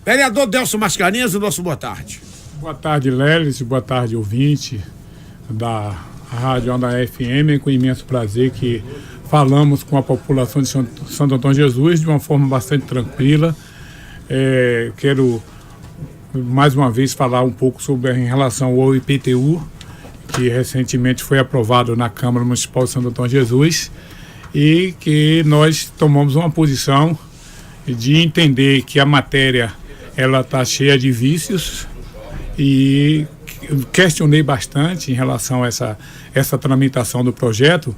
Vereador Delcio Mascarenhas, o nosso boa tarde. Boa tarde, Lelis, boa tarde, ouvinte da Rádio Onda FM, com imenso prazer que falamos com a população de Santo Antônio Jesus de uma forma bastante tranquila. Quero mais uma vez falar um pouco em relação ao IPTU, que recentemente foi aprovado na Câmara Municipal de Santo Antônio Jesus, e que nós tomamos uma posição de entender que a matéria ela está cheia de vícios, e questionei bastante em relação a essa tramitação do projeto.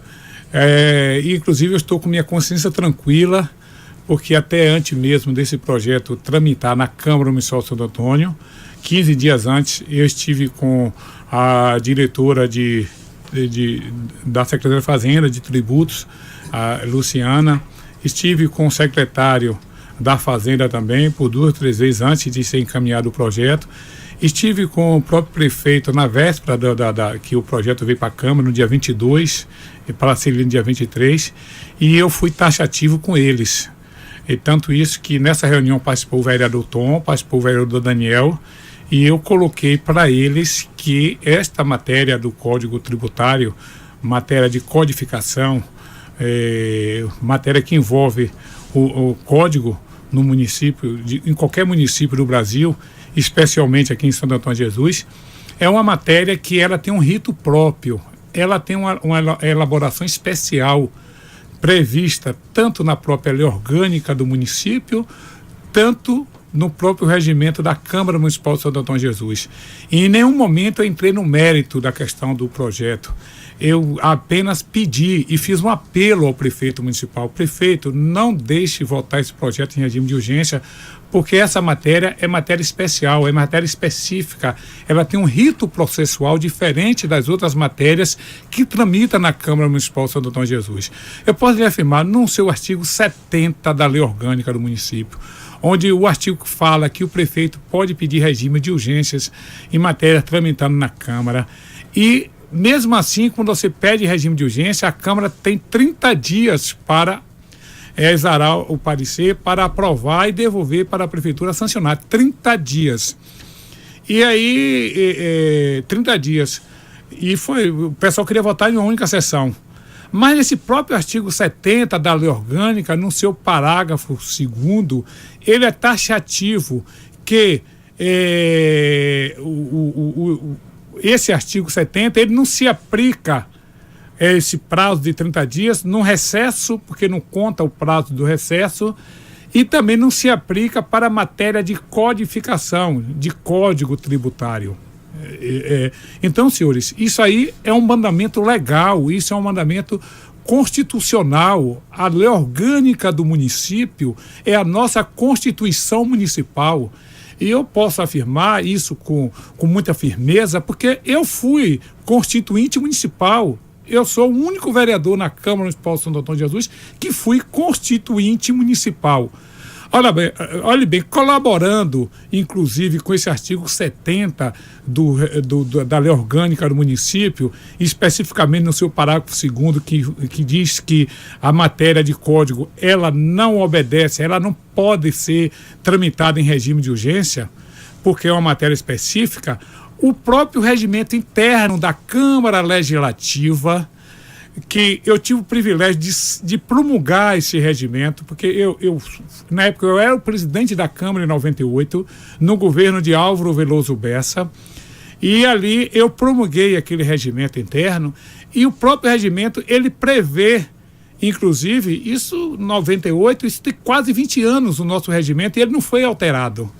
Inclusive eu estou com minha consciência tranquila, porque até antes mesmo desse projeto tramitar na Câmara Municipal de Santo Antônio, 15 dias antes, eu estive com a diretora da Secretaria da Fazenda de Tributos, a Luciana, estive com o secretário da Fazenda também, por 2 ou 3 vezes antes de ser encaminhado o projeto. Estive com o próprio prefeito na véspera que o projeto veio para a Câmara, no dia 22, e para ser no dia 23, e eu fui taxativo com eles. E tanto isso que nessa reunião participou o vereador Tom, participou o vereador Daniel, e eu coloquei para eles que esta matéria do Código Tributário, matéria de codificação, matéria que envolve o código no município, em qualquer município do Brasil, especialmente aqui em Santo Antônio de Jesus, é uma matéria que ela tem um rito próprio, ela tem uma elaboração especial prevista tanto na própria lei orgânica do município, tanto no próprio regimento da Câmara Municipal de Santo Antônio de Jesus. E em nenhum momento eu entrei no mérito da questão do projeto. Eu apenas pedi e fiz um apelo ao prefeito municipal. Prefeito, não deixe votar esse projeto em regime de urgência, porque essa matéria é matéria especial, é matéria específica. Ela tem um rito processual diferente das outras matérias que tramita na Câmara Municipal de Santo Antônio de Jesus. Eu posso lhe afirmar, no seu artigo 70 da Lei Orgânica do município, onde o artigo fala que o prefeito pode pedir regime de urgências em matéria tramitando na Câmara, e mesmo assim, quando você pede regime de urgência, a Câmara tem 30 dias para exarar o parecer, para aprovar e devolver para a Prefeitura sancionar. 30 dias. E aí, 30 dias. E o pessoal queria votar em uma única sessão. Mas esse próprio artigo 70 da Lei Orgânica, no seu parágrafo 2º, ele é taxativo que esse artigo 70, ele não se aplica esse prazo de 30 dias no recesso, porque não conta o prazo do recesso, e também não se aplica para a matéria de codificação, de código tributário. Então, senhores, isso aí é um mandamento legal, isso é um mandamento constitucional. A lei orgânica do município é a nossa Constituição Municipal. E eu posso afirmar isso com muita firmeza, porque eu fui constituinte municipal. Eu sou o único vereador na Câmara Municipal de Santo Antônio de Jesus que fui constituinte municipal. Olha bem, colaborando, inclusive, com esse artigo 70 da Lei Orgânica do município, especificamente no seu parágrafo 2º, que diz que a matéria de código, ela não obedece, ela não pode ser tramitada em regime de urgência, porque é uma matéria específica. O próprio regimento interno da Câmara Legislativa, que eu tive o privilégio de promulgar esse regimento, porque na época eu era o presidente da Câmara em 98, no governo de Álvaro Veloso Bessa, e ali eu promulguei aquele regimento interno, e o próprio regimento, ele prevê, inclusive, isso em 98, isso tem quase 20 anos o nosso regimento, e ele não foi alterado.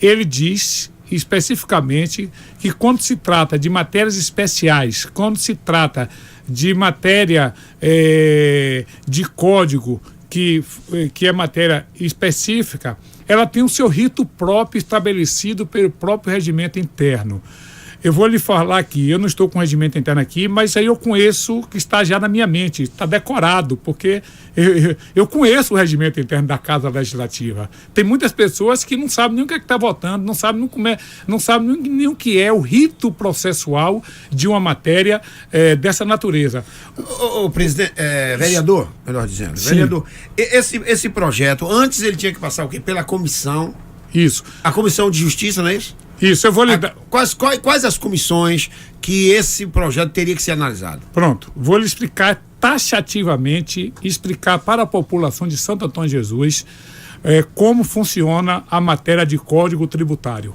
Ele diz especificamente que quando se trata de matérias especiais, quando se trata de matéria de código, que é matéria específica, ela tem o seu rito próprio estabelecido pelo próprio regimento interno. Eu vou lhe falar aqui, eu não estou com o regimento interno aqui, mas aí eu conheço que está já na minha mente, está decorado, porque eu conheço o regimento interno da Casa Legislativa. Tem muitas pessoas que não sabem nem o que é que está votando, não sabem nem o que é o rito processual de uma matéria dessa natureza. O presidente, vereador, melhor dizendo, Sim. vereador, esse projeto, antes ele tinha que passar o quê? Pela comissão, Isso. a Comissão de Justiça, não é isso? Isso, eu vou lhe dar. Quais as comissões que esse projeto teria que ser analisado? Pronto, vou lhe explicar taxativamente, explicar para a população de Santo Antônio de Jesus como funciona a matéria de Código Tributário.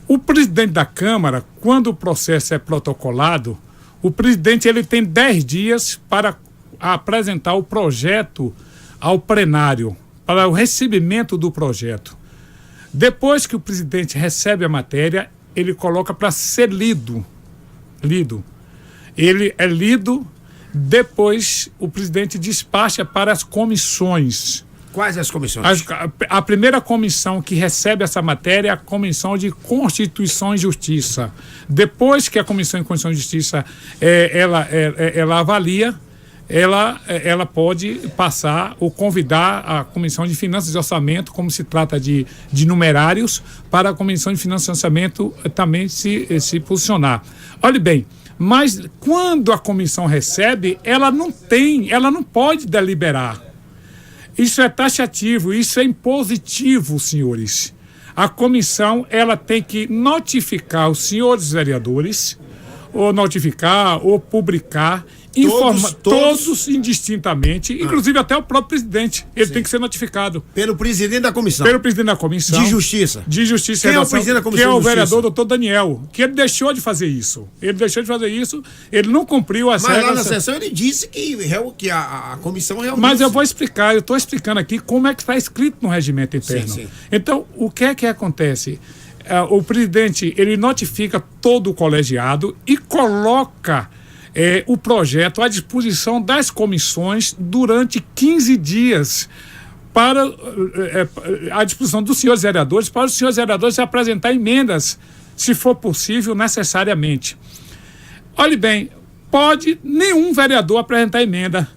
O presidente da Câmara, quando o processo é protocolado, o presidente ele tem 10 dias para apresentar o projeto ao plenário, para o recebimento do projeto. Depois que o presidente recebe a matéria, ele coloca para ser lido. Ele é lido, depois o presidente despacha para as comissões. Quais as comissões? A primeira comissão que recebe essa matéria é a Comissão de Constituição e Justiça. Depois que a Comissão de Constituição e Justiça ela avalia, ela pode passar ou convidar a Comissão de Finanças e Orçamento, como se trata de numerários, para a Comissão de Finanças e Orçamento também se posicionar. Olhe bem, mas quando a comissão recebe, ela não pode deliberar. Isso é taxativo, isso é impositivo, senhores. A comissão, ela tem que notificar os senhores vereadores, ou notificar, ou publicar, todos indistintamente, inclusive até o próprio presidente. Ele tem que ser notificado. Pelo presidente da comissão. Pelo presidente da comissão. De Justiça. De Justiça Quem e é o Redação, presidente da comissão que é o de Justiça? vereador doutor Daniel, que ele deixou de fazer isso. Ele não cumpriu as regras. Mas lá na sessão ele disse que a comissão realmente... Mas eu vou explicar, eu estou explicando aqui como é que está escrito no regimento interno. Sim. Então, o que é que acontece? O presidente, ele notifica todo o colegiado e coloca o projeto à disposição das comissões durante 15 dias para à disposição dos senhores vereadores, para os senhores vereadores apresentar emendas, se for possível, necessariamente. Olhe bem, pode nenhum vereador apresentar emenda,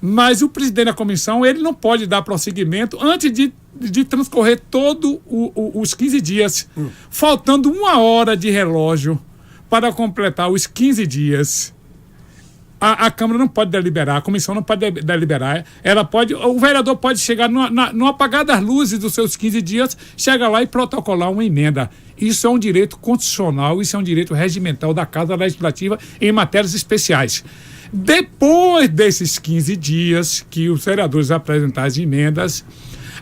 mas o presidente da comissão, ele não pode dar prosseguimento antes de transcorrer todos os 15 dias, faltando 1 hora de relógio para completar os 15 dias. A Câmara não pode deliberar, a comissão não pode deliberar. O vereador pode chegar no apagar das luzes dos seus 15 dias, chega lá e protocolar uma emenda. Isso é um direito constitucional, isso é um direito regimental da Casa Legislativa em matérias especiais. Depois desses 15 dias que os vereadores apresentarem as emendas,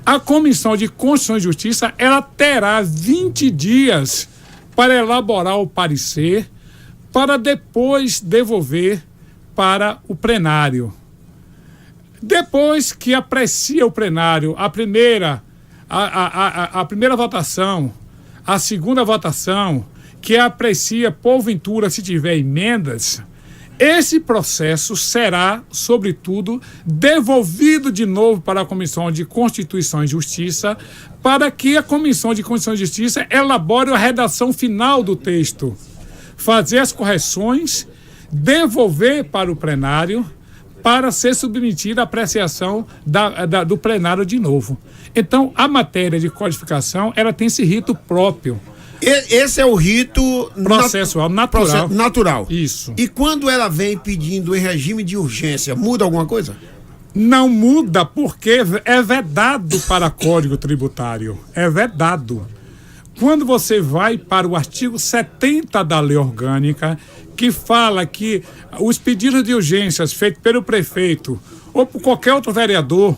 a Comissão de Constituição e Justiça, ela terá 20 dias para elaborar o parecer, para depois devolver para o plenário. Depois que aprecia o plenário a primeira votação, a segunda votação, que aprecia porventura se tiver emendas, esse processo será, sobretudo, devolvido de novo para a Comissão de Constituição e Justiça, para que a Comissão de Constituição e Justiça elabore a redação final do texto, fazer as correções, devolver para o plenário para ser submetida à apreciação do plenário de novo. Então, a matéria de codificação, ela tem esse rito próprio. Esse é o rito processual, natural. Isso. E quando ela vem pedindo em regime de urgência, muda alguma coisa? Não muda, porque é vedado para Código Tributário. É vedado. Quando você vai para o artigo 70 da Lei Orgânica, que fala que os pedidos de urgências feitos pelo prefeito ou por qualquer outro vereador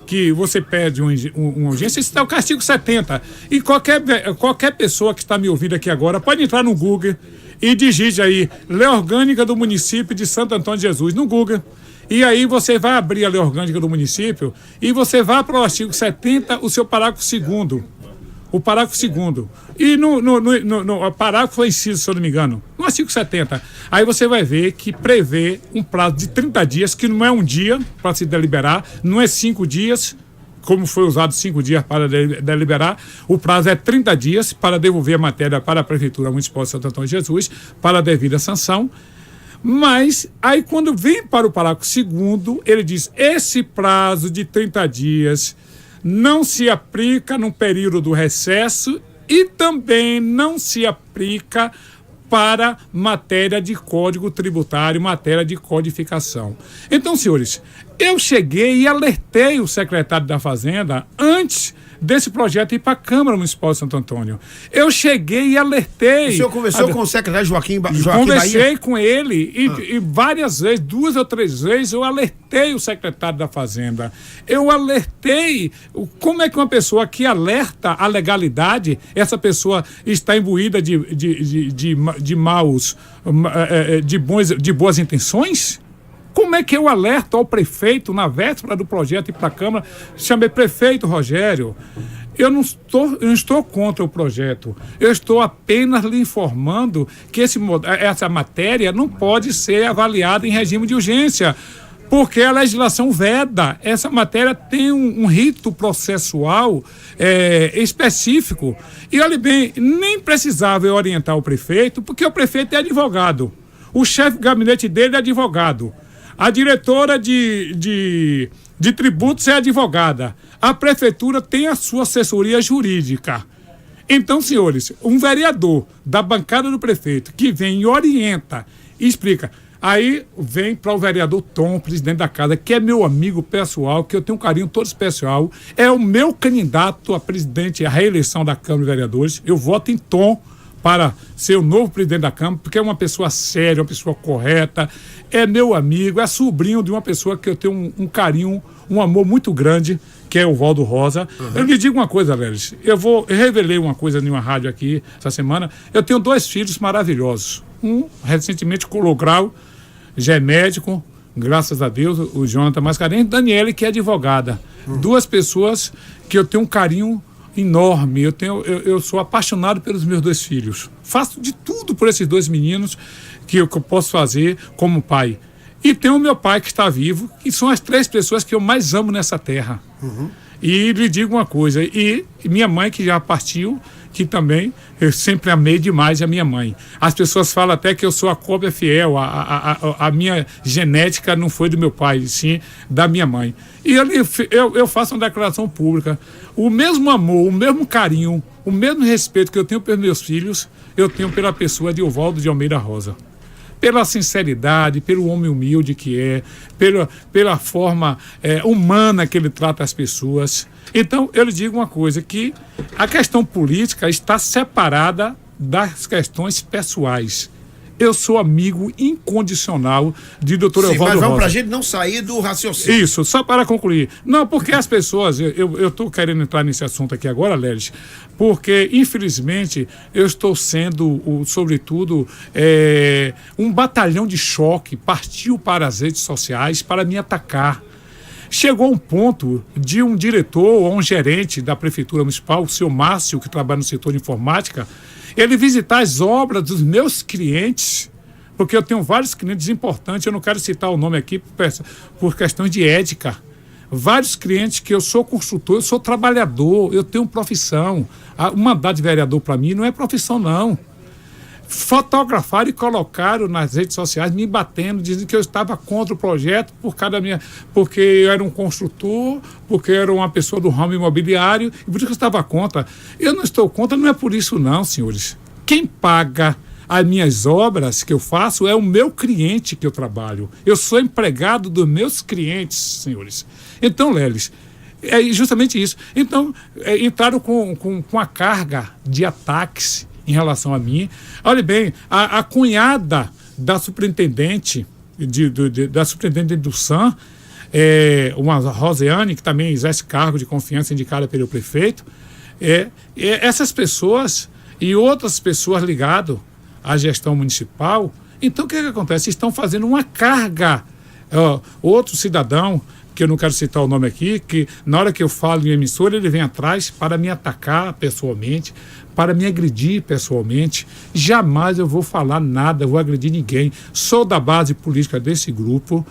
que você pede uma urgência, isso é o artigo 70. E qualquer pessoa que está me ouvindo aqui agora pode entrar no Google e digite aí Lei Orgânica do Município de Santo Antônio de Jesus no Google. E aí você vai abrir a Lei Orgânica do Município e você vai para o artigo 70, o seu parágrafo 2º. O parágrafo 2º. E no parágrafo inciso, se eu não me engano, no artigo 70. Aí você vai ver que prevê um prazo de 30 dias, que não é um dia para se deliberar, não é 5 dias, como foi usado 5 dias para deliberar, o prazo é 30 dias para devolver a matéria para a Prefeitura Municipal de Santo Antônio de Jesus para a devida sanção. Mas aí quando vem para o parágrafo 2º, ele diz: esse prazo de 30 dias não se aplica no período do recesso e também não se aplica para matéria de código tributário, matéria de codificação. Então, senhores, eu cheguei e alertei o secretário da Fazenda antes desse projeto ir para a Câmara Municipal de Santo Antônio. Eu cheguei e alertei. O senhor conversou com o secretário Joaquim Conversei Bahia? com ele e várias vezes, 2 ou 3 vezes, eu alertei o secretário da Fazenda. Eu alertei como é que uma pessoa que alerta a legalidade, essa pessoa está imbuída de boas intenções? Como é que eu alerto ao prefeito na véspera do projeto ir para a Câmara? Chamei prefeito Rogério. Eu não estou contra o projeto. Eu estou apenas lhe informando que essa matéria não pode ser avaliada em regime de urgência, porque a legislação veda. Essa matéria tem um rito processual específico. E olha bem, nem precisava eu orientar o prefeito, porque o prefeito é advogado. O chefe de gabinete dele é advogado. A diretora de tributos é advogada. A prefeitura tem a sua assessoria jurídica. Então, senhores, um vereador da bancada do prefeito que vem e orienta e explica. Aí vem para o vereador Tom, presidente da casa, que é meu amigo pessoal, que eu tenho um carinho todo especial. É o meu candidato a presidente, a reeleição da Câmara de Vereadores. Eu voto em Tom para ser o novo presidente da Câmara, porque é uma pessoa séria, uma pessoa correta, é meu amigo, é sobrinho de uma pessoa que eu tenho um carinho, um amor muito grande, que é o Valdo Rosa. Eu lhe digo uma coisa, Lelis, eu revelei uma coisa em uma rádio aqui essa semana. Eu tenho 2 filhos maravilhosos. Um recentemente colou grau, já é médico, graças a Deus, o Jonathan Mascarenhas, e Daniele, que é advogada. 2 pessoas que eu tenho um carinho enorme. Eu sou apaixonado pelos meus 2 filhos. Faço de tudo por esses 2 meninos que eu posso fazer como pai. E tem o meu pai que está vivo, que são as 3 pessoas que eu mais amo nessa terra. E lhe digo uma coisa, e minha mãe que já partiu, que também eu sempre amei demais a minha mãe. As pessoas falam até que eu sou a cópia fiel, a minha genética não foi do meu pai, sim da minha mãe. E eu faço uma declaração pública. O mesmo amor, o mesmo carinho, o mesmo respeito que eu tenho pelos meus filhos, eu tenho pela pessoa de Ovaldo de Almeida Rosa. Pela sinceridade, pelo homem humilde que é, pela forma humana que ele trata as pessoas. Então, eu lhe digo uma coisa, que a questão política está separada das questões pessoais. Eu sou amigo incondicional de doutor Evaldo Rosa. Mas vamos para a gente não sair do raciocínio. Isso, só para concluir. Não, porque as pessoas, eu estou querendo entrar nesse assunto aqui agora, Lelis, porque, infelizmente, eu estou sendo, sobretudo, um batalhão de choque, partiu para as redes sociais para me atacar. Chegou um ponto de um diretor ou um gerente da Prefeitura Municipal, o seu Márcio, que trabalha no setor de informática, ele visitar as obras dos meus clientes, porque eu tenho vários clientes importantes, eu não quero citar o nome aqui por questões de ética. Vários clientes que eu sou construtor, eu sou trabalhador, eu tenho profissão. O mandato de vereador para mim não é profissão, não. Fotografaram e colocaram nas redes sociais me batendo, dizendo que eu estava contra o projeto porque eu era um construtor, porque eu era uma pessoa do ramo imobiliário, e por isso que eu estava contra. Eu não estou contra, não é por isso não, senhores. Quem paga as minhas obras que eu faço é o meu cliente que eu trabalho. Eu sou empregado dos meus clientes, senhores. Então, Lelis, é justamente isso. Então, entraram com a carga de ataques em relação a mim. Olha bem, a cunhada da superintendente, da superintendente do SAM, uma Rosiane, que também exerce cargo de confiança indicada pelo prefeito, essas pessoas e outras pessoas ligadas à gestão municipal, então o que acontece? Estão fazendo uma carga. Outro cidadão que eu não quero citar o nome aqui, que na hora que eu falo em emissora, ele vem atrás para me atacar pessoalmente, para me agredir pessoalmente. Jamais eu vou falar nada, vou agredir ninguém. Sou da base política desse grupo,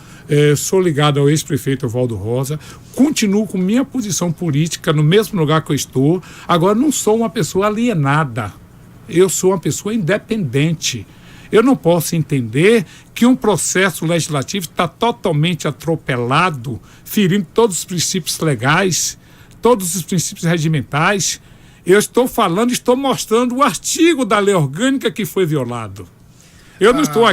sou ligado ao ex-prefeito Valdo Rosa, continuo com minha posição política no mesmo lugar que eu estou. Agora, não sou uma pessoa alienada, eu sou uma pessoa independente. Eu não posso entender que um processo legislativo está totalmente atropelado, ferindo todos os princípios legais, todos os princípios regimentais. Eu estou falando, estou mostrando o artigo da lei orgânica que foi violado. Eu não estou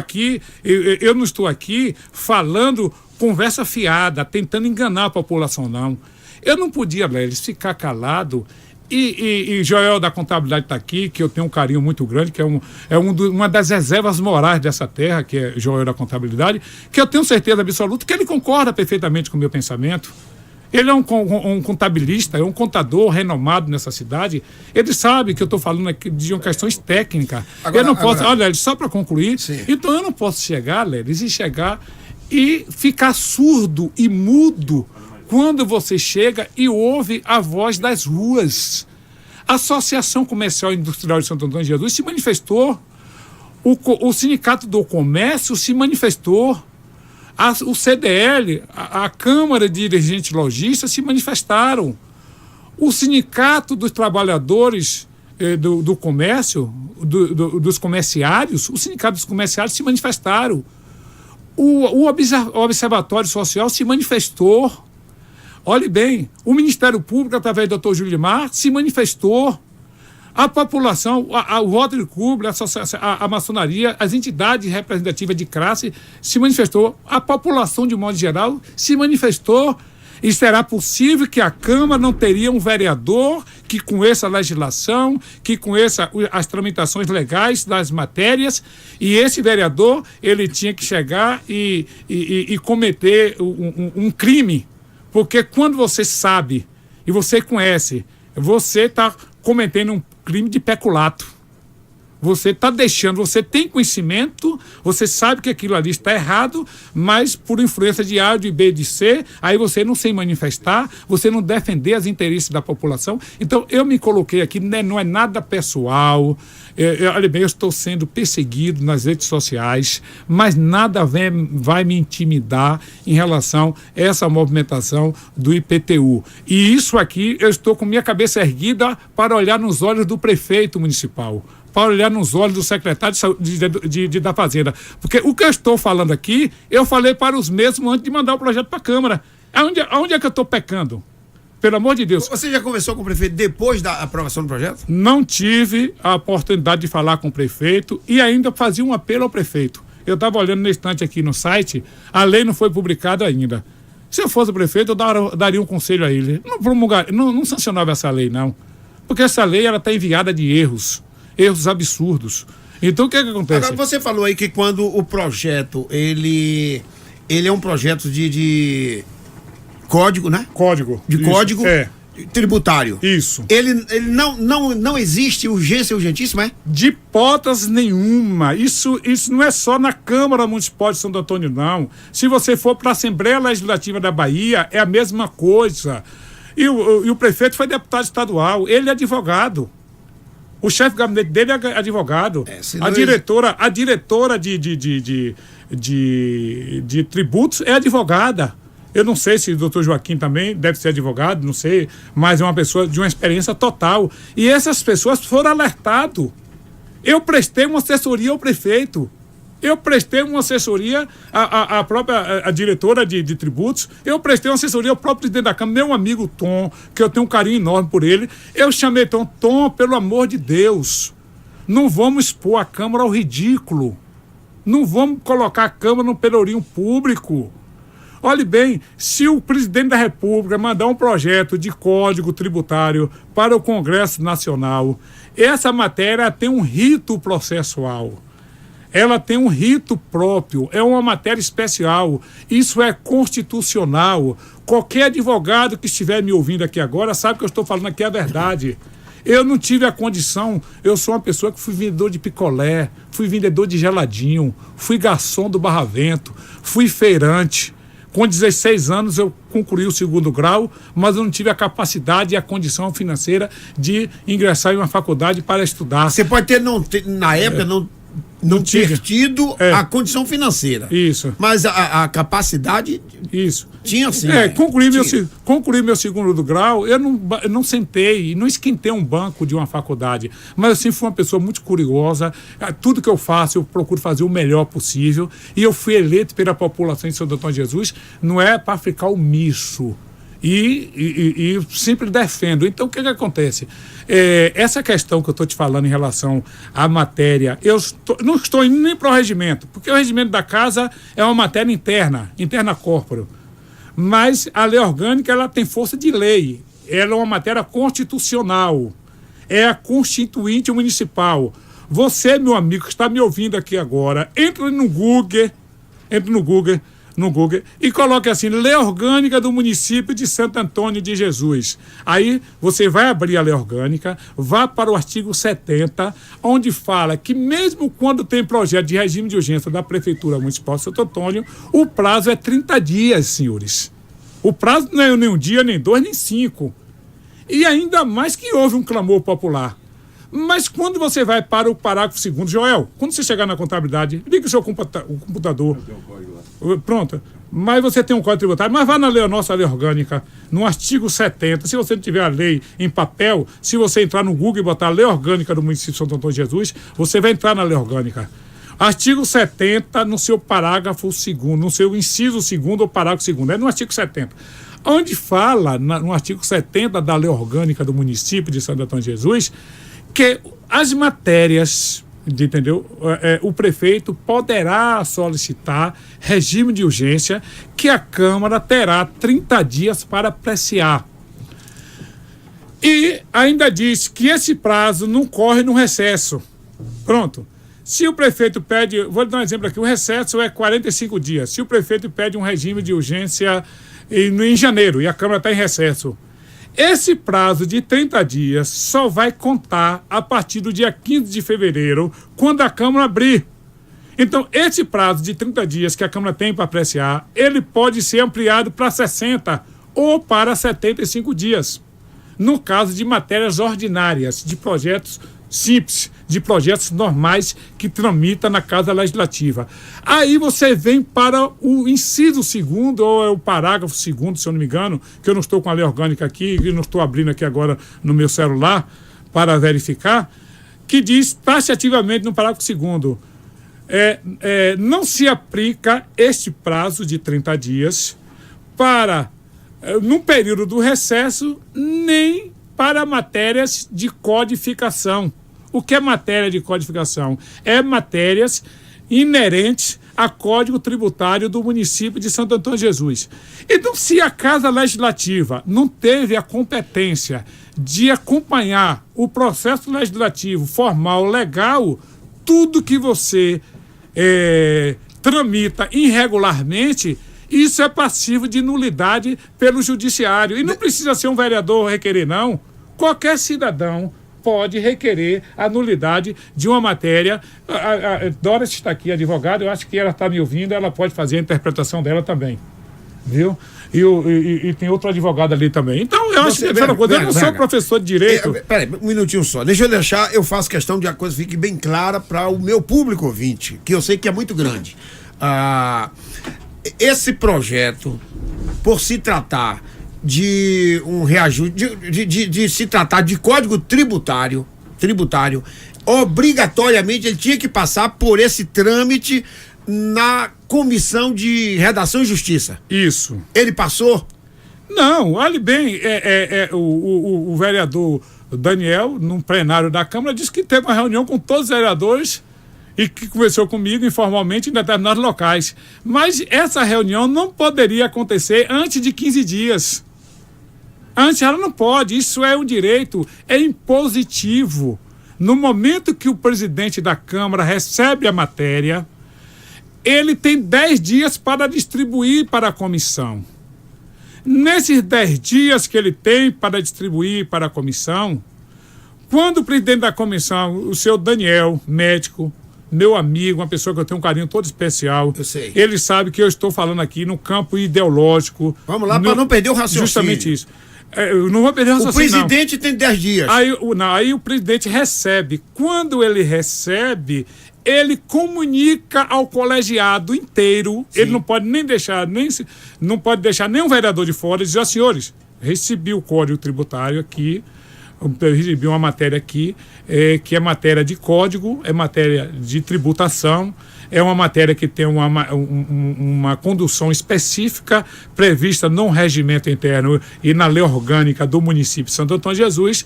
aqui falando conversa fiada, tentando enganar a população, não. Eu não podia, Lelis, ficar calado. E Joel da Contabilidade está aqui, que eu tenho um carinho muito grande, que uma das reservas morais dessa terra, que é Joel da Contabilidade, que eu tenho certeza absoluta que ele concorda perfeitamente com o meu pensamento. Ele é um contabilista, é um contador renomado nessa cidade. Ele sabe que eu estou falando aqui de questões técnicas. Eu não posso, olha, só para concluir, sim. Então eu não posso chegar, Lelis, e ficar surdo e mudo quando você chega e ouve a voz das ruas. A Associação Comercial e Industrial de Santo Antônio de Jesus se manifestou, o Sindicato do Comércio se manifestou, o CDL, a Câmara de Dirigentes Lojistas se manifestaram, o Sindicato dos Trabalhadores do Comércio, dos comerciários, o Sindicato dos Comerciários se manifestaram, o Observatório Social se manifestou. Olhe bem, o Ministério Público, através do Dr. Julimar, se manifestou. A população, o Rotary Club, a maçonaria, as entidades representativas de classe se manifestou. A população, de modo geral, se manifestou. E será possível que a Câmara não teria um vereador que conheça a legislação, que conheça as tramitações legais das matérias, e esse vereador, ele tinha que chegar e cometer um crime. Porque quando você sabe e você conhece, você está cometendo um crime de peculato. Você está deixando, você tem conhecimento, você sabe que aquilo ali está errado, mas por influência de A, de B, de C, aí você não se manifestar, você não defender os interesses da população. Então, eu me coloquei aqui, não é nada pessoal. Olha bem, eu estou sendo perseguido nas redes sociais, mas nada vai me intimidar em relação a essa movimentação do IPTU. E isso aqui, eu estou com minha cabeça erguida para olhar nos olhos do prefeito municipal, para olhar nos olhos do secretário da Fazenda. Porque o que eu estou falando aqui, eu falei para os mesmos antes de mandar o projeto para a Câmara. Aonde é que eu estou pecando? Pelo amor de Deus. Você já conversou com o prefeito depois da aprovação do projeto? Não tive a oportunidade de falar com o prefeito e ainda fazia um apelo ao prefeito. Eu estava olhando no instante aqui no site, a lei não foi publicada ainda. Se eu fosse o prefeito, eu daria um conselho a ele. Não sancionava essa lei, não. Porque essa lei está enviada de erros absurdos. Então, o que acontece? Agora, você falou aí que quando o projeto, ele é um projeto de código, né? Código. De isso, código tributário. Isso. Ele não existe urgência urgentíssima, é? De hipótese nenhuma. Isso não é só na Câmara Municipal de Santo Antônio, não. Se você for para a Assembleia Legislativa da Bahia, é a mesma coisa. E o prefeito foi deputado estadual, ele é advogado. O chefe de gabinete dele é advogado. A diretora de tributos é advogada. Eu não sei se o doutor Joaquim também deve ser advogado, não sei, mas é uma pessoa de uma experiência total. E essas pessoas foram alertadas. Eu prestei uma assessoria ao prefeito. Eu prestei uma assessoria à própria diretora de tributos. Eu prestei uma assessoria ao próprio presidente da Câmara, meu amigo Tom, que eu tenho um carinho enorme por ele. Eu chamei Tom, pelo amor de Deus, não vamos expor a Câmara ao ridículo. Não vamos colocar a Câmara no pelourinho público. Olhe bem, se o presidente da República mandar um projeto de código tributário para o Congresso Nacional, essa matéria tem um rito processual. Ela tem um rito próprio, é uma matéria especial, isso é constitucional. Qualquer advogado que estiver me ouvindo aqui agora sabe que eu estou falando aqui a verdade. Eu não tive a condição, eu sou uma pessoa que fui vendedor de picolé, fui vendedor de geladinho, fui garçom do Barra Vento, fui feirante. Com 16 anos eu concluir o segundo grau, mas eu não tive a capacidade e a condição financeira de ingressar em uma faculdade para estudar. Você pode ter, na época, não ter tido a condição financeira. Isso. Mas a capacidade. Isso. Tinha sim. Concluí meu segundo grau, eu não sentei, não esquentei um banco de uma faculdade. Mas eu sempre fui uma pessoa muito curiosa. Tudo que eu faço, eu procuro fazer o melhor possível. E eu fui eleito pela população de Santo Antônio de Jesus, não é para ficar omisso. E sempre defendo. Então, o que acontece? Essa questão que eu estou te falando em relação à matéria, não estou indo nem para o regimento, porque o regimento da casa é uma matéria interna corpore. Mas a lei orgânica, ela tem força de lei. Ela é uma matéria constitucional. É a constituinte municipal. Você, meu amigo, que está me ouvindo aqui agora, entre no Google e coloque assim, Lei Orgânica do Município de Santo Antônio de Jesus. Aí você vai abrir a Lei Orgânica, vá para o artigo 70, onde fala que mesmo quando tem projeto de regime de urgência da Prefeitura Municipal de Santo Antônio, o prazo é 30 dias, senhores. O prazo não é nem um dia, nem 2, nem 5. E ainda mais que houve um clamor popular. Mas quando você vai para o parágrafo 2º, Joel, quando você chegar na contabilidade, liga o seu computador. Pronto. Mas você tem um código tributário, mas vá na nossa lei orgânica, no artigo 70. Se você não tiver a lei em papel, se você entrar no Google e botar a Lei Orgânica do Município de Santo Antônio de Jesus, você vai entrar na lei orgânica. Artigo 70, no seu parágrafo 2º, no seu inciso 2º ou parágrafo 2º, é no artigo 70. Onde fala, no artigo 70 da Lei Orgânica do Município de Santo Antônio de Jesus, que as matérias, entendeu? O prefeito poderá solicitar regime de urgência que a Câmara terá 30 dias para apreciar. E ainda diz que esse prazo não corre no recesso. Pronto. Se o prefeito pede, vou dar um exemplo aqui, o recesso é 45 dias. Se o prefeito pede um regime de urgência em janeiro e a Câmara está em recesso, esse prazo de 30 dias só vai contar a partir do dia 15 de fevereiro, quando a Câmara abrir. Então, esse prazo de 30 dias que a Câmara tem para apreciar, ele pode ser ampliado para 60 ou para 75 dias. No caso de matérias ordinárias, de projetos simples, de projetos normais que tramitam na Casa Legislativa. Aí você vem para o inciso 2º, ou é o parágrafo 2º, se eu não me engano, que eu não estou com a lei orgânica aqui, e não estou abrindo aqui agora no meu celular para verificar, que diz taxativamente no parágrafo 2º, não se aplica este prazo de 30 dias para, num período do recesso, nem para matérias de codificação. O que é matéria de codificação? É matérias inerentes a Código Tributário do município de Santo Antônio de Jesus. Então, se a Casa Legislativa não teve a competência de acompanhar o processo legislativo formal, legal, tudo que você tramita irregularmente, isso é passivo de nulidade pelo judiciário. E não precisa ser um vereador requerer, não. Qualquer cidadão pode requerer a nulidade de uma matéria. A Doris está aqui, advogada, eu acho que ela está me ouvindo, ela pode fazer a interpretação dela também. Viu? E tem outro advogado ali também. Então, eu acho que eu não sou professor de direito. Peraí, um minutinho só. Deixa eu faço questão de a coisa fique bem clara para o meu público ouvinte, que eu sei que é muito grande. Esse projeto, por se tratar de um reajuste, de se tratar de código tributário, obrigatoriamente ele tinha que passar por esse trâmite na Comissão de Redação e Justiça. Isso. Ele passou? Não, olhe bem, o vereador Daniel, num plenário da Câmara, disse que teve uma reunião com todos os vereadores e que conversou comigo informalmente em determinados locais. Mas essa reunião não poderia acontecer antes de 15 dias. Antes ela não pode, isso é um direito, é impositivo. No momento que o presidente da Câmara recebe a matéria, ele tem 10 dias para distribuir para a comissão. Nesses 10 dias que ele tem para distribuir para a comissão, quando o presidente da comissão, o senhor Daniel, médico, meu amigo, uma pessoa que eu tenho um carinho todo especial. Eu sei. Ele sabe que eu estou falando aqui no campo ideológico. Vamos lá, para não perder o raciocínio. Justamente isso. Eu não vou perder o raciocínio. O presidente tem 10 dias. Aí o presidente recebe. Quando ele recebe, ele comunica ao colegiado inteiro. Sim. Ele não pode nem deixar, não pode deixar nenhum vereador de fora e dizer, senhores, recebi o Código Tributário aqui, eu recebi uma matéria aqui, que é matéria de código, é matéria de tributação, é uma matéria que tem uma condução específica prevista no regimento interno e na lei orgânica do município de Santo Antônio de Jesus.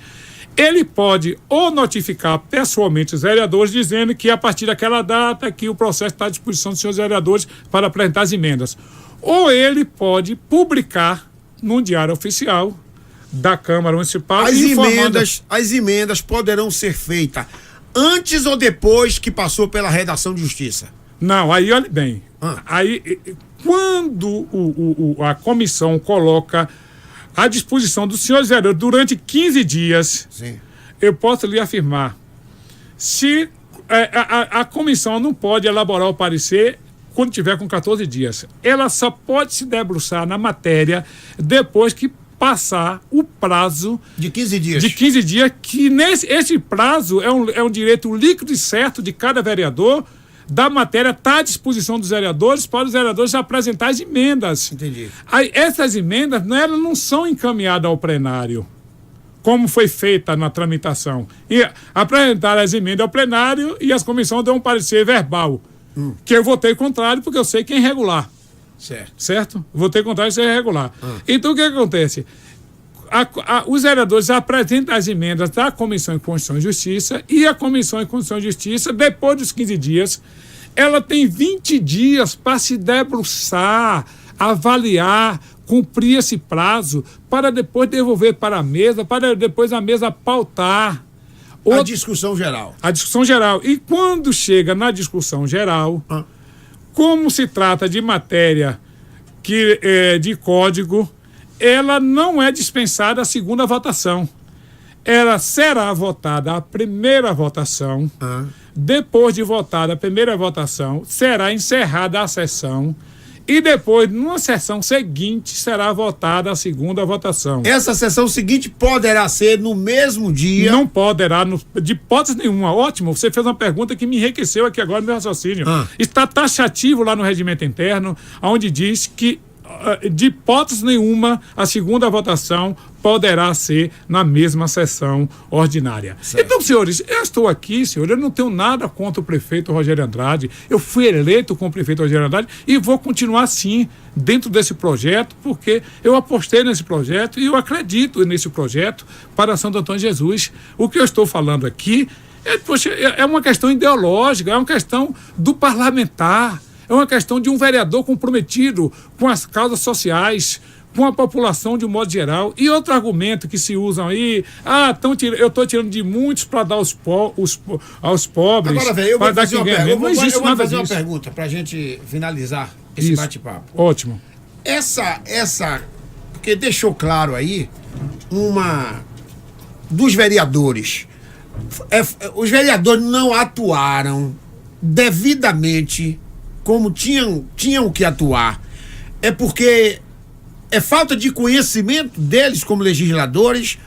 Ele pode ou notificar pessoalmente os vereadores dizendo que a partir daquela data que o processo está à disposição dos senhores vereadores para apresentar as emendas. Ou ele pode publicar no Diário Oficial da Câmara Municipal. As emendas poderão ser feitas antes ou depois que passou pela redação de justiça? Não, aí olhe bem. Aí, quando a comissão coloca à disposição dos senhores vereadores durante 15 dias, sim, eu posso lhe afirmar, se a comissão não pode elaborar o parecer quando tiver com 14 dias. Ela só pode se debruçar na matéria depois que passar o prazo de 15 dias. Que esse prazo é um direito líquido e certo de cada vereador. Da matéria está à disposição dos vereadores para os vereadores apresentar as emendas. Entendi. Aí, essas emendas elas não são encaminhadas ao plenário, como foi feita na tramitação. E apresentar as emendas ao plenário e as comissões dão um parecer verbal. Que eu votei contrário porque eu sei que é irregular. Certo? Votei contrário e sei que é irregular. Então o que acontece? Os vereadores apresentam as emendas da Comissão de Constituição e Justiça e a Comissão de Constituição e Justiça, depois dos 15 dias, ela tem 20 dias para se debruçar, avaliar, cumprir esse prazo, para depois devolver para a mesa, para depois a mesa pautar. A discussão geral. A discussão geral. E quando chega na discussão geral, como se trata de matéria de código, ela não é dispensada a segunda votação. Ela será votada a primeira votação. Depois de votada a primeira votação, será encerrada a sessão. E depois, numa sessão seguinte, será votada a segunda votação. Essa sessão seguinte poderá ser no mesmo dia? Não poderá, de hipótese nenhuma. Ótimo, você fez uma pergunta que me enriqueceu aqui agora no meu raciocínio. Está taxativo lá no regimento interno, onde diz que, de hipótese nenhuma, a segunda votação poderá ser na mesma sessão ordinária. Certo. Então, senhores, eu estou aqui, senhor, eu não tenho nada contra o prefeito Rogério Andrade, eu fui eleito com o prefeito Rogério Andrade e vou continuar sim dentro desse projeto, porque eu apostei nesse projeto e eu acredito nesse projeto para Santo Antônio de Jesus. O que eu estou falando aqui é uma questão ideológica, é uma questão do parlamentar, é uma questão de um vereador comprometido com as causas sociais, com a população de um modo geral. E outro argumento que se usam aí, eu estou tirando de muitos para dar aos pobres. Agora, velho, eu vou fazer uma pergunta para a gente finalizar esse bate-papo. Ótimo. Porque deixou claro aí dos vereadores. Os vereadores não atuaram devidamente como tinham que atuar. É porque é falta de conhecimento deles como legisladores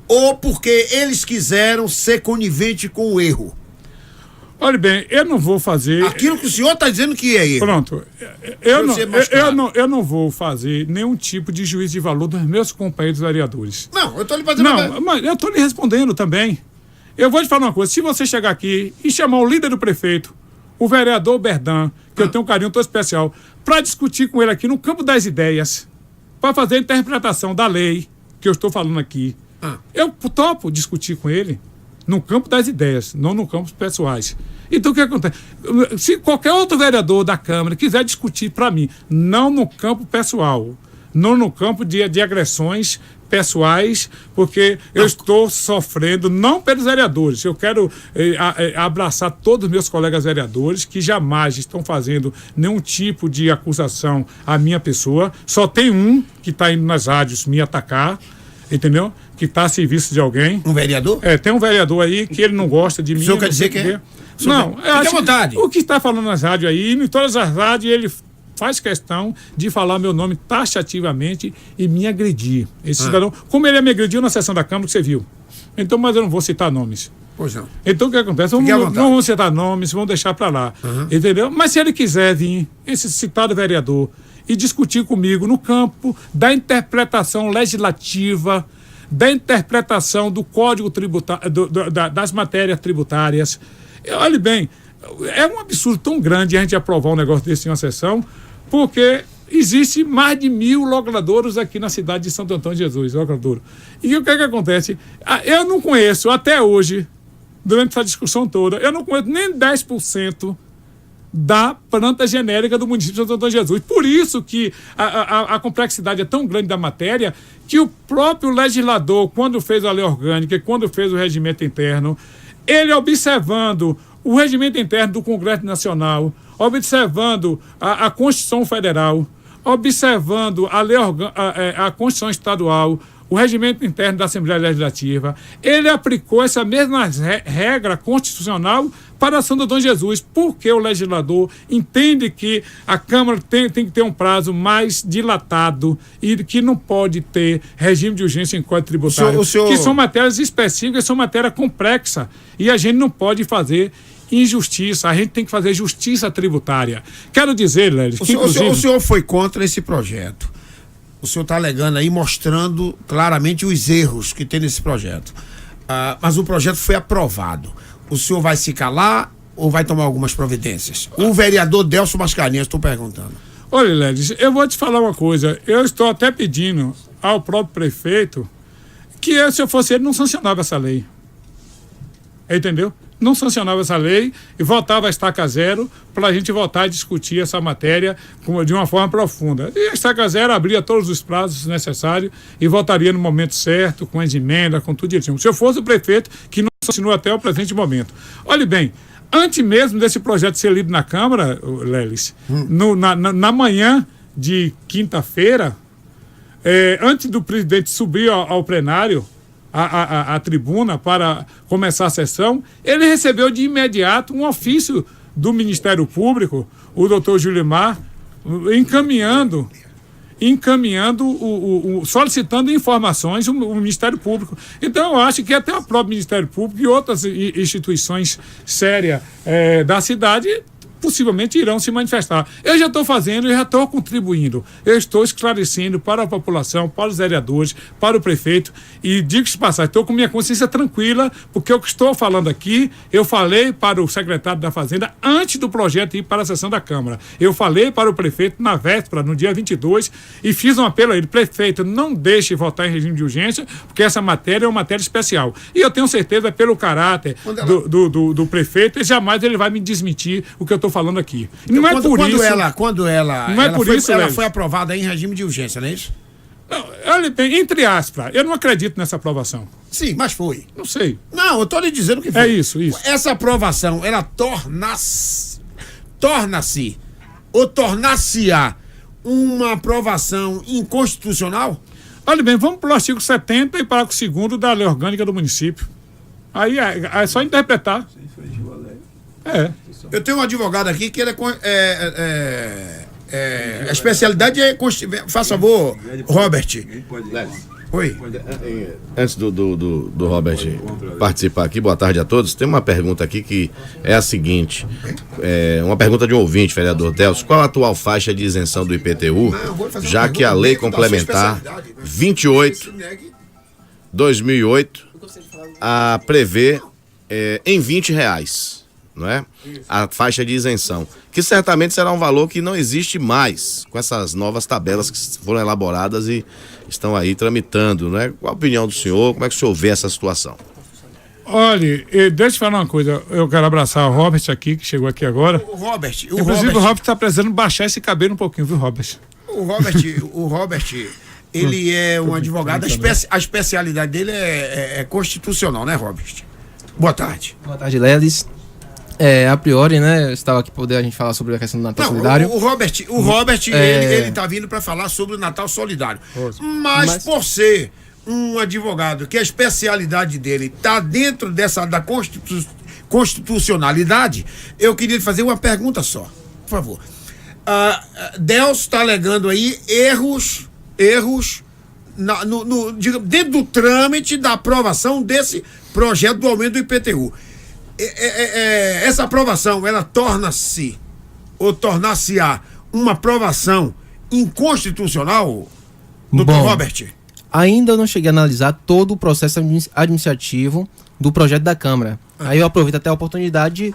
ou porque eles quiseram ser conivente com o erro? Olha bem, eu não vou fazer... Aquilo que o senhor está dizendo que é erro. Pronto. Eu não vou fazer nenhum tipo de juízo de valor dos meus companheiros vereadores. Não, eu estou lhe fazendo... Mas eu estou lhe respondendo também. Eu vou te falar uma coisa. Se você chegar aqui e chamar o líder do prefeito, o vereador Berdan, que eu tenho um carinho todo especial, para discutir com ele aqui no campo das ideias, para fazer a interpretação da lei que eu estou falando aqui. Eu topo discutir com ele no campo das ideias, não no campo pessoais. Então o que acontece? Se qualquer outro vereador da Câmara quiser discutir para mim, não no campo pessoal, não no campo de agressões pessoais, porque eu estou sofrendo, não pelos vereadores, eu quero abraçar todos os meus colegas vereadores que jamais estão fazendo nenhum tipo de acusação à minha pessoa. Só tem um que está indo nas rádios me atacar, entendeu? Que está a serviço de alguém. Um vereador? Tem um vereador aí que ele não gosta de mim. O senhor quer dizer que é? Não, fique à vontade. O que está falando nas rádios aí, em todas as rádios, ele faz questão de falar meu nome taxativamente e me agredir. Esse cidadão, como ele me agrediu na sessão da Câmara, que você viu. Então, mas eu não vou citar nomes. Pois não. Então o que acontece? Não vamos citar nomes, vamos deixar para lá. Entendeu? Mas se ele quiser vir, esse citado vereador, e discutir comigo no campo da interpretação legislativa, da interpretação do Código Tributário, das matérias tributárias. Olhe bem, é um absurdo tão grande a gente aprovar um negócio desse em uma sessão, porque existe mais de 1.000 logradouros aqui na cidade de Santo Antônio de Jesus, logradouro. E o que é que acontece? Eu não conheço até hoje, durante essa discussão toda, eu não conheço nem 10% da planta genérica do município de Santo Antônio de Jesus. Por isso que a complexidade é tão grande da matéria que o próprio legislador, quando fez a lei orgânica e quando fez o regimento interno, ele observando o regimento interno do Congresso Nacional, observando a Constituição Federal, observando a Constituição Estadual, o regimento interno da Assembleia Legislativa, ele aplicou essa mesma regra constitucional para Santo Antônio de Jesus, porque o legislador entende que a Câmara tem que ter um prazo mais dilatado e que não pode ter regime de urgência em Código Tributário, que são matérias específicas, são matéria complexa, e a gente não pode fazer injustiça, a gente tem que fazer justiça tributária. Quero dizer, Lelis, que o senhor foi contra esse projeto. O senhor está alegando aí, mostrando claramente os erros que tem nesse projeto. Mas o projeto foi aprovado. O senhor vai se calar ou vai tomar algumas providências? O vereador Delcio Mascarenhas, estou perguntando. Olha, Lelis, eu vou te falar uma coisa. Eu estou até pedindo ao próprio prefeito que, se eu fosse ele, não sancionava essa lei. Entendeu? Não sancionava essa lei e voltava a estaca zero para a gente voltar a discutir essa matéria de uma forma profunda. E a estaca zero abria todos os prazos necessários e votaria no momento certo, com as emendas, com tudo direitinho. Se eu fosse o prefeito, que não sancionou até o presente momento. Olhe bem, antes mesmo desse projeto ser lido na Câmara, Lelis, na manhã de quinta-feira, antes do presidente subir ao plenário, a tribuna para começar a sessão, ele recebeu de imediato um ofício do Ministério Público, o doutor Julimar, solicitando informações o Ministério Público. Então, eu acho que até o próprio Ministério Público e outras instituições sérias da cidade possivelmente irão se manifestar. Eu já estou fazendo, eu já estou contribuindo, eu estou esclarecendo para a população, para os vereadores, para o prefeito, e digo-se passar, estou com minha consciência tranquila, porque o que estou falando aqui, eu falei para o secretário da Fazenda antes do projeto ir para a sessão da Câmara. Eu falei para o prefeito na véspera, no dia 22, e fiz um apelo a ele: prefeito, não deixe votar em regime de urgência, porque essa matéria é uma matéria especial. E eu tenho certeza, pelo caráter do prefeito, e jamais ele vai me desmentir o que eu estou falando aqui. Não é por isso. Quando ela foi aprovada em regime de urgência, não é isso? Não, olha bem, entre aspas, eu não acredito nessa aprovação. Sim, mas foi. Não sei. Não, eu estou lhe dizendo que foi. É isso. Essa aprovação, ela torna-se uma aprovação inconstitucional? Olha bem, vamos para o artigo 70 e parágrafo 2º da Lei Orgânica do Município. Aí é só interpretar. Eu tenho um advogado aqui que ele a especialidade é... Faz favor, Robert. Oi. Antes do Robert participar aqui, boa tarde a todos. Tem uma pergunta aqui que é a seguinte: uma pergunta de um ouvinte, vereador Delcio. Qual a atual faixa de isenção do IPTU, já que a lei complementar 28/2008 prevê em R$20, não é? A faixa de isenção, que certamente será um valor que não existe mais com essas novas tabelas que foram elaboradas e estão aí tramitando, né? Qual a opinião do senhor? Como é que o senhor vê essa situação? Olha, deixa eu falar uma coisa. Eu quero abraçar o Robert aqui, que chegou aqui agora. O Robert está precisando baixar esse cabelo um pouquinho, viu, Robert? O Robert, ele é um advogado, a especialidade dele é constitucional, né, Robert? Boa tarde. Boa tarde, Lelis. A priori, né, eu estava aqui para poder a gente falar sobre a questão do Natal Solidário. O Robert ele tá vindo para falar sobre o Natal Solidário. Mas por ser um advogado que a especialidade dele está dentro da constitucionalidade, eu queria lhe fazer uma pergunta só, por favor. Delcio está alegando aí erros dentro do trâmite da aprovação desse projeto do aumento do IPTU. Essa aprovação, ela torna-se ou tornar-se-á uma aprovação inconstitucional, doutor Robert? Ainda não cheguei a analisar todo o processo administrativo do projeto da Câmara. Aí eu aproveito até a oportunidade,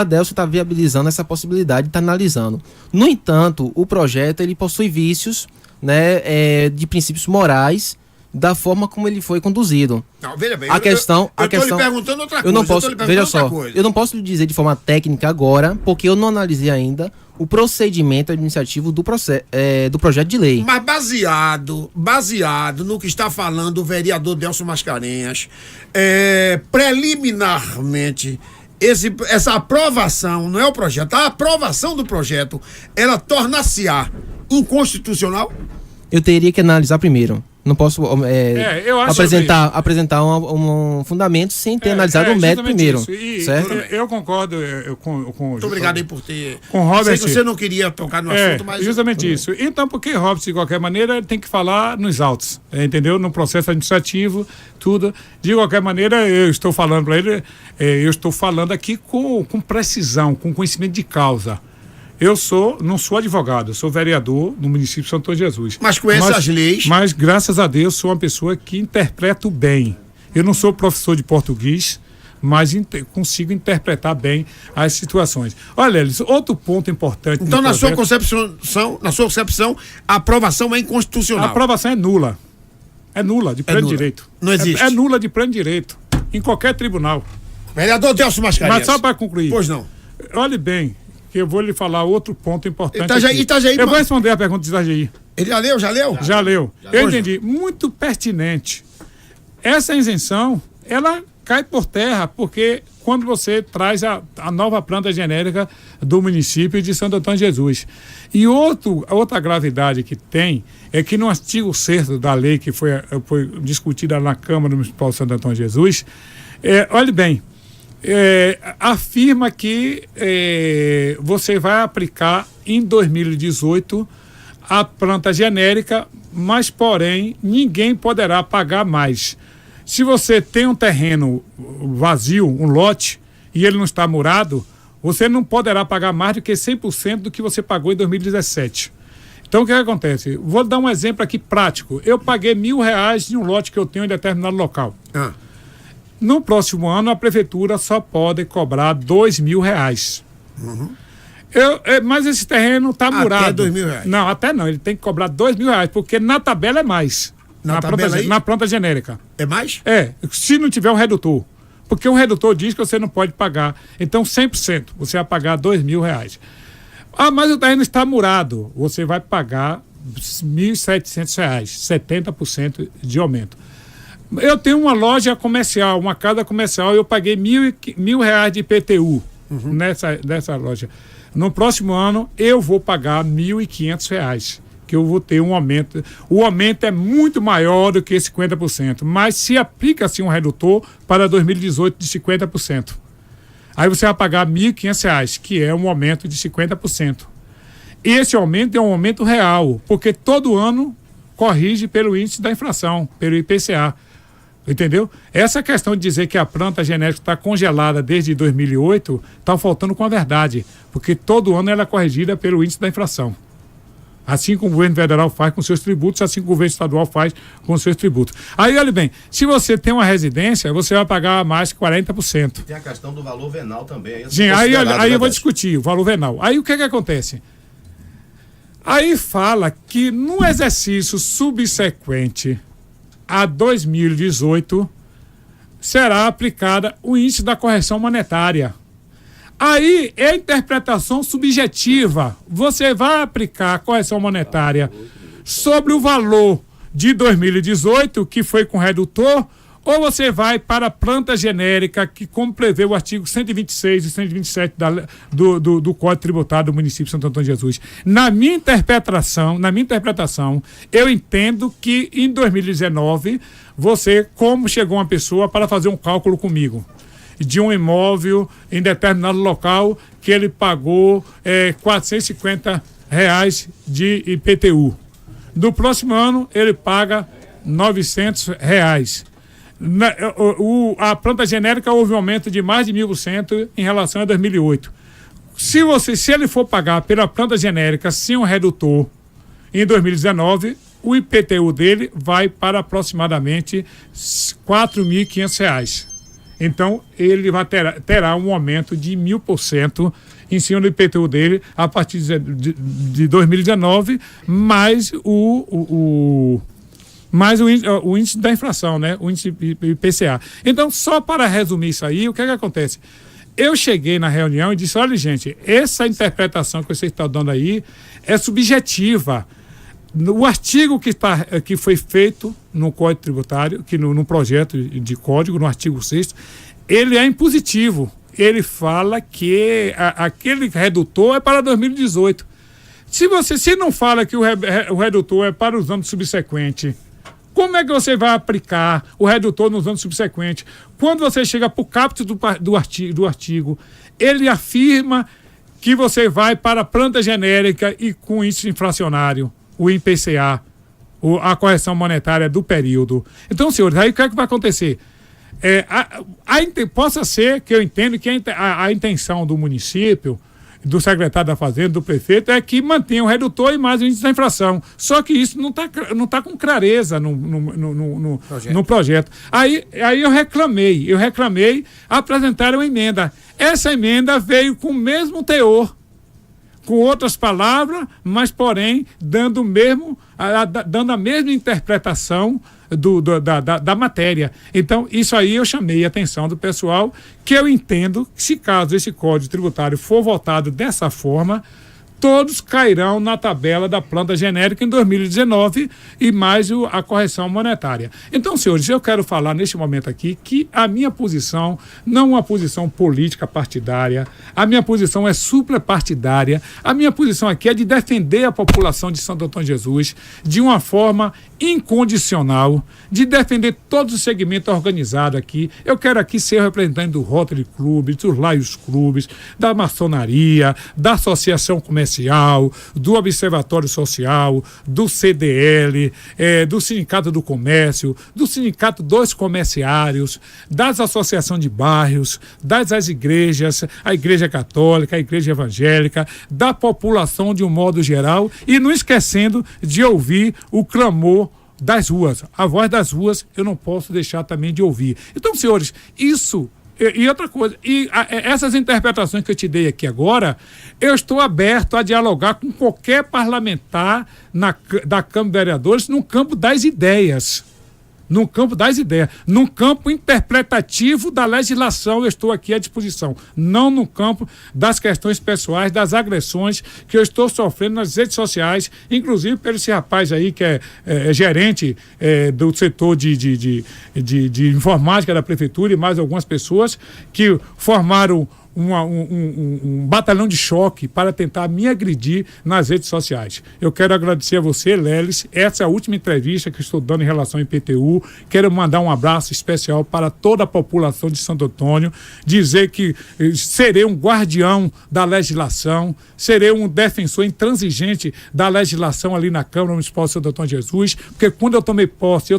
Delcio está viabilizando essa possibilidade, está analisando. No entanto, o projeto ele possui vícios, né, de princípios morais, da forma como ele foi conduzido. Não, veja bem, eu estou lhe perguntando outra coisa. Eu não posso, veja só, eu não posso lhe dizer de forma técnica agora, porque eu não analisei ainda o procedimento administrativo do projeto de lei. Mas baseado no que está falando o vereador Delcio Mascarenhas, preliminarmente, essa aprovação, não é o projeto, a aprovação do projeto, ela torna-se-á inconstitucional? Eu teria que analisar primeiro. Não posso apresentar um fundamento sem ter analisado o mérito primeiro. Certo? Eu concordo com muito obrigado aí por ter... Com Robert. Sei que você não queria tocar no assunto, mas... Justamente isso. Então, porque Robert, de qualquer maneira, tem que falar nos autos, entendeu? No processo administrativo, tudo. De qualquer maneira, eu estou falando para ele, eu estou falando aqui com precisão, com conhecimento de causa. Eu não sou advogado, eu sou vereador no município de Santo Antônio de Jesus. Mas conhece as leis. Mas, graças a Deus, sou uma pessoa que interpreto bem. Eu não sou professor de português, mas consigo interpretar bem as situações. Olha, Elis, outro ponto importante... Então, na sua concepção, a aprovação é inconstitucional. A aprovação é nula. É nula, de pleno direito. Não existe. É nula de pleno direito, em qualquer tribunal. Vereador Delcio Mascarenhas. Mas só para concluir. Pois não. Olhe bem, que eu vou lhe falar outro ponto importante. Itajaí, eu vou responder a pergunta de Itajaí. Ele já leu? Já leu. Eu entendi. Muito pertinente. Essa isenção, ela cai por terra, porque quando você traz a nova planta genérica do município de Santo Antônio de Jesus. E outra gravidade que tem é que no artigo 6º da lei que foi discutida na Câmara Municipal de Santo Antônio de Jesus, olhe bem, afirma que você vai aplicar em 2018 a planta genérica, mas porém ninguém poderá pagar mais. Se você tem um terreno vazio, um lote, e ele não está murado, você não poderá pagar mais do que 100% do que você pagou em 2017. Então o que acontece? Vou dar um exemplo aqui prático. Eu paguei R$1.000 em um lote que eu tenho em determinado local. No próximo ano, a prefeitura só pode cobrar R$2.000. Uhum. Mas esse terreno está murado. Até R$2.000? Não, até não. Ele tem que cobrar R$2.000, porque na tabela é mais. Na planta genérica. É mais? Se não tiver um redutor. Porque o redutor diz que você não pode pagar. Então, 100%, você vai pagar R$2.000. Mas o terreno está murado. Você vai pagar R$1.700, 70% de aumento. Eu tenho uma loja comercial, uma casa comercial, eu paguei R$1.000 de IPTU nessa loja. No próximo ano, eu vou pagar R$1.500, que eu vou ter um aumento. O aumento é muito maior do que 50%, mas se aplica-se um redutor para 2018 de 50%. Aí você vai pagar R$1.500, que é um aumento de 50%. Esse aumento é um aumento real, porque todo ano corrige pelo índice da inflação, pelo IPCA. Entendeu? Essa questão de dizer que a planta genérica está congelada desde 2008 está faltando com a verdade, porque todo ano ela é corrigida pelo índice da inflação. Assim como o governo federal faz com seus tributos, assim como o governo estadual faz com seus tributos. Aí, olha bem, se você tem uma residência, você vai pagar mais que 40%. Tem a questão do valor venal também. Sim, aí eu vou discutir o valor venal. Aí o que acontece? Aí fala que no exercício subsequente a 2018 será aplicada o índice da correção monetária. Aí é interpretação subjetiva. Você vai aplicar a correção monetária sobre o valor de 2018, que foi com redutor, ou você vai para a planta genérica, que como prevê o artigo 126 e 127 do Código Tributário do município de Santo Antônio de Jesus. Na minha interpretação, eu entendo que em 2019, você, como chegou uma pessoa para fazer um cálculo comigo, de um imóvel em determinado local, que ele pagou R$450 de IPTU. No próximo ano, ele paga R$900. A planta genérica houve um aumento de mais de 1.000% em relação a 2008. Se ele for pagar pela planta genérica sem um redutor em 2019, o IPTU dele vai para aproximadamente R$4.500. Então, ele terá um aumento de 1.000% em cima do IPTU dele a partir de 2019, mais o índice da inflação, né? O índice IPCA. Então, só para resumir isso aí, o que acontece? Eu cheguei na reunião e disse, olha, gente, essa interpretação que vocês estão dando aí é subjetiva. O artigo que foi feito no Código Tributário, no projeto de código, no artigo 6º, ele é impositivo. Ele fala que aquele redutor é para 2018. Se não fala que o redutor é para os anos subsequentes, como é que você vai aplicar o redutor nos anos subsequentes? Quando você chega para o caput do artigo, ele afirma que você vai para a planta genérica e com índice inflacionário, o IPCA, a correção monetária do período. Então, senhores, aí o que é que vai acontecer? Possa ser que eu entendo que a intenção do município, do secretário da Fazenda, do prefeito, é que mantenha o redutor e mais o índice da inflação. Só que isso não tá com clareza no projeto. Aí eu reclamei, apresentaram uma emenda. Essa emenda veio com o mesmo teor, com outras palavras, mas porém dando a mesma interpretação da matéria. Então, isso aí eu chamei a atenção do pessoal, que eu entendo que, se caso esse Código Tributário for votado dessa forma, todos cairão na tabela da planta genérica em 2019 e mais a correção monetária. Então, senhores, eu quero falar neste momento aqui que a minha posição não é uma posição política partidária, a minha posição é suprapartidária, a minha posição aqui é de defender a população de Santo Antônio de Jesus de uma forma incondicional, de defender todos os segmentos organizados aqui. Eu quero aqui ser o representante do Rotary Club, dos Lions Clubes, da maçonaria, da Associação Comercial, do Observatório Social, do CDL, do Sindicato do Comércio, do Sindicato dos Comerciários, das associações de bairros, das igrejas, a Igreja Católica, a Igreja Evangélica, da população de um modo geral, e não esquecendo de ouvir o clamor das ruas. A voz das ruas eu não posso deixar também de ouvir. Então, senhores, isso... E outra coisa, essas interpretações que eu te dei aqui agora, eu estou aberto a dialogar com qualquer parlamentar da Câmara de Vereadores no campo das ideias. Num campo interpretativo da legislação, eu estou aqui à disposição. Não no campo das questões pessoais, das agressões que eu estou sofrendo nas redes sociais, inclusive por esse rapaz aí que é gerente do setor de informática da prefeitura, e mais algumas pessoas que formaram um batalhão de choque para tentar me agredir nas redes sociais. Eu quero agradecer a você, Lelis. Essa é a última entrevista que estou dando em relação ao IPTU. Quero mandar um abraço especial para toda a população de Santo Antônio, dizer que serei um guardião da legislação, serei um defensor intransigente da legislação ali na Câmara Municipal de Santo Antônio de Jesus, porque quando eu tomei posse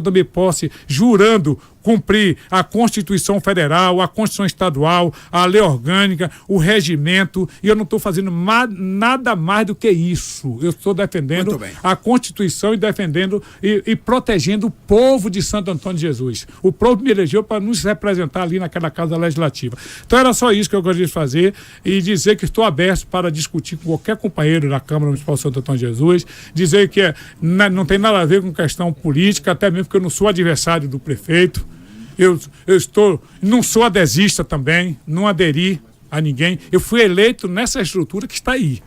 jurando cumprir a Constituição Federal, a Constituição Estadual, a lei orgânica, o regimento, e eu não estou fazendo nada mais do que isso. Eu estou defendendo a Constituição e defendendo e protegendo o povo de Santo Antônio de Jesus. O povo me elegeu para nos representar ali naquela Casa Legislativa. Então era só isso que eu gostaria de fazer e dizer que estou aberto para discutir com qualquer companheiro da Câmara Municipal de Santo Antônio de Jesus, dizer que não tem nada a ver com questão política, até mesmo porque eu não sou adversário do prefeito. Não sou adesista também, não aderi a ninguém. Eu fui eleito nessa estrutura que está aí.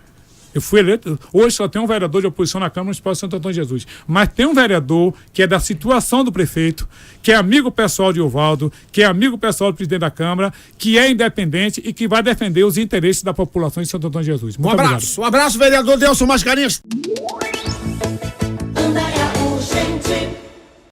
Eu fui eleito, hoje só tem um vereador de oposição na Câmara Municipal de Santo Antônio de Jesus, mas tem um vereador que é da situação do prefeito, que é amigo pessoal de Ovaldo, que é amigo pessoal do presidente da Câmara, que é independente e que vai defender os interesses da população de Santo Antônio de Jesus. Muito obrigado. Um abraço, vereador Delson Mascarenhas.